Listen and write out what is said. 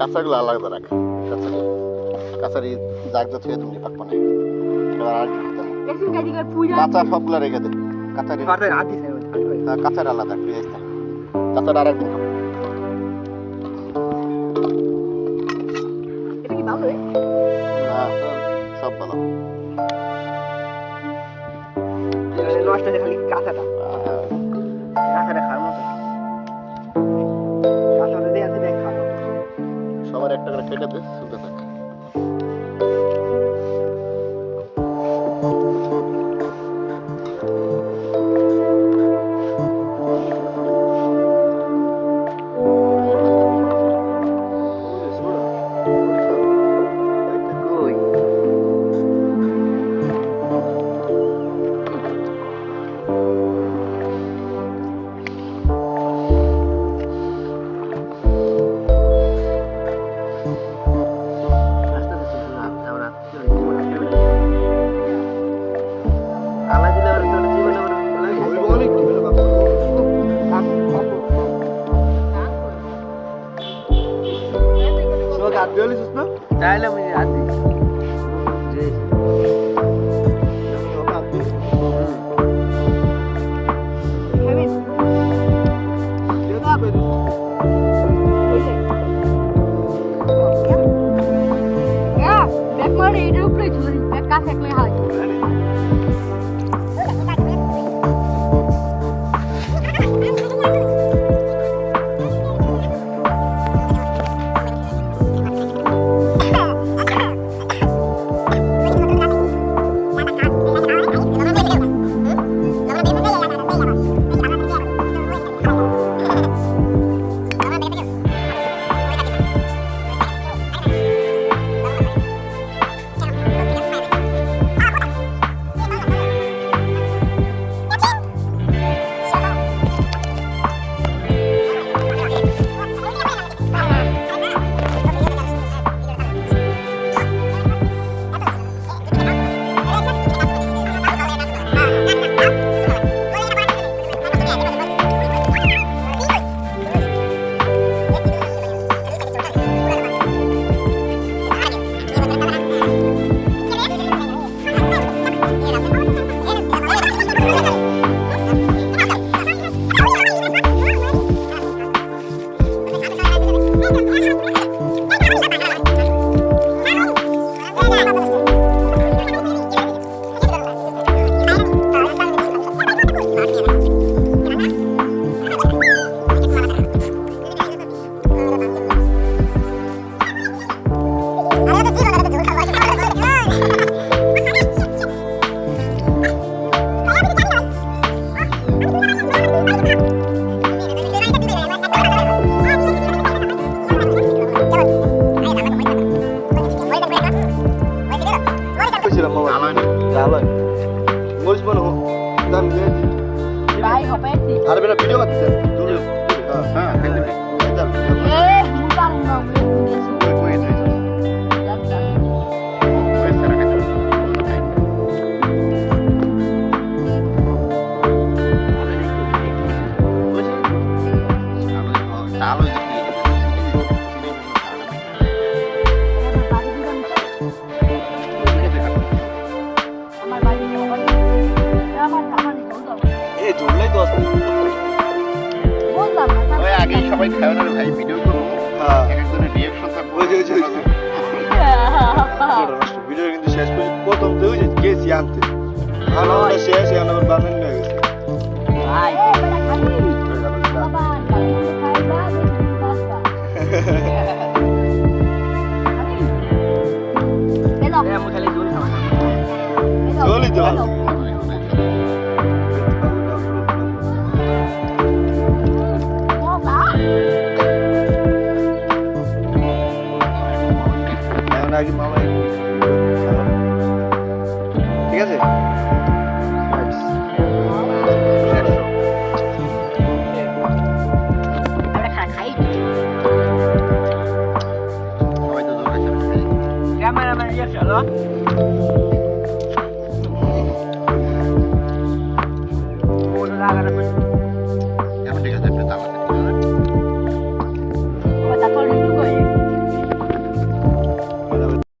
কাঁচাগুলো আলাদা রাখ। কাঁচারি জাগজা থেকে তুমি পাকবো না। এবার আর কাঁচা সবগুলো রেখে দে। কাঁচারি কাঁচার আলাদা পেঁয়াজটা। কাঁচাটা আর একদিন খাবো। না সব ভালো। নষ্ট হয়ে খালি কাঁচাটা খাওয়ার মতো। কাঁচাটা দিয়ে আছে দেখ খাওয়া সবার একটা করে কেটে দে, শুনতে থাক। তাহলে আমি রাতে আর বেটা ভিডিও করতেছে দূরে হ্যাঁ সবাই খায় না ভাই, ভিডিও করবো একজনের রিঅ্যাকশন থাকবে। ভিডিও কিন্তু শেষ পর্যন্ত প্রথম তো ওই যে গেছি আনতে আনন্দটা শেষ এখন আবার বানানো হয়ে গেছে। জলই তো ঠিক আছে ক্যামেরাম্যান ইয়ে চলো ওটা লাগানো